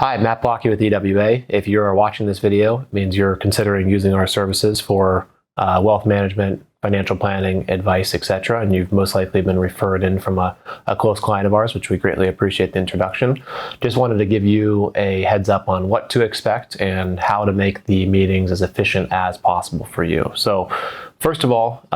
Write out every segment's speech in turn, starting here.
Hi, Matt Blocki with EWA. If you are watching this video, it means you're considering using our services for wealth management, financial planning, advice, etc. And you've most likely been referred in from a close client of ours, which we greatly appreciate the introduction. Just wanted to give you a heads up on what to expect and how to make the meetings as efficient as possible for you. So first of all,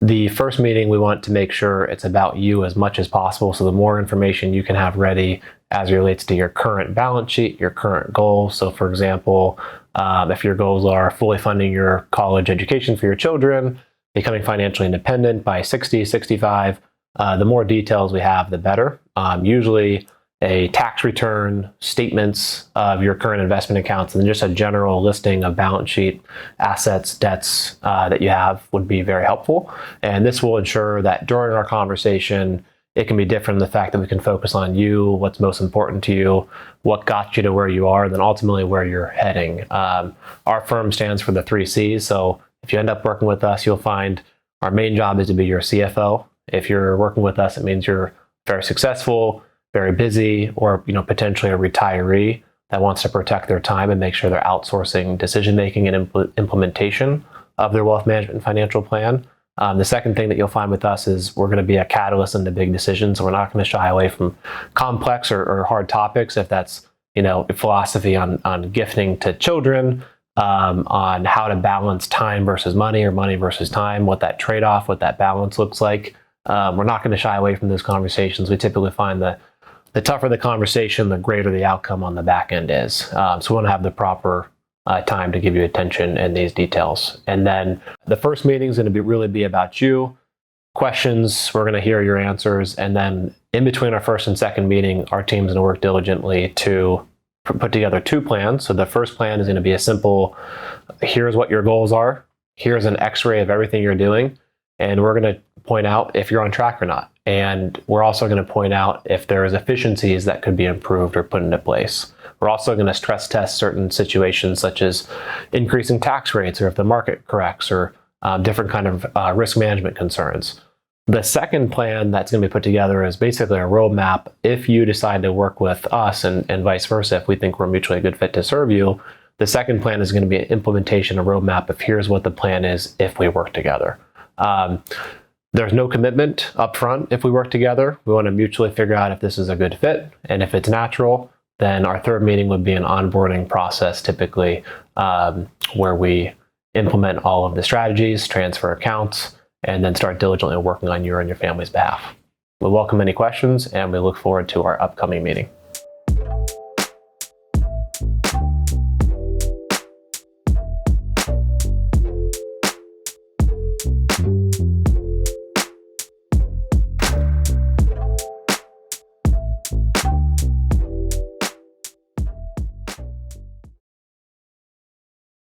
the first meeting, we want to make sure it's about you as much as possible. So the more information you can have ready as it relates to your current balance sheet, your current goals. So for example, if your goals are fully funding your college education for your children, becoming financially independent by 60, 65, the more details we have, the better. Usually a tax return, statements of your current investment accounts, and just a general listing of balance sheet assets, debts that you have would be very helpful. And this will ensure that during our conversation, it can be different in the fact that we can focus on you, what's most important to you, what got you to where you are, and then ultimately where you're heading. Our firm stands for the 3 C's. So if you end up working with us, you'll find our main job is to be your CFO. If you're working with us, it means you're very successful, very busy, or potentially a retiree that wants to protect their time and make sure they're outsourcing decision-making and implementation of their wealth management and financial plan. The second thing that you'll find with us is we're going to be a catalyst into big decisions. So we're not going to shy away from complex or hard topics, if that's philosophy on gifting to children, on how to balance time versus money or money versus time, what that trade-off, what that balance looks like. We're not going to shy away from those conversations. We typically find the tougher the conversation, the greater the outcome on the back end is. So we want to have the proper time to give you attention in these details. And then the first meeting is going to really be about you. Questions, we're going to hear your answers. And then in between our first and second meeting, our team's going to work diligently to put together 2 plans. So the first plan is going to be a simple, here's what your goals are. Here's an x-ray of everything you're doing. And we're going to point out if you're on track or not. And we're also going to point out if there is efficiencies that could be improved or put into place. We're also going to stress test certain situations such as increasing tax rates, or if the market corrects, or different kind of risk management concerns. The second plan that's going to be put together is basically a roadmap. If you decide to work with us and vice versa, if we think we're mutually a good fit to serve you, the second plan is going to be an implementation, a roadmap of here's what the plan is if we work together. There's no commitment up front if we work together. We want to mutually figure out if this is a good fit, and if it's natural, then our third meeting would be an onboarding process, typically where we implement all of the strategies, transfer accounts, and then start diligently working on your and your family's behalf. We welcome any questions, and we look forward to our upcoming meeting.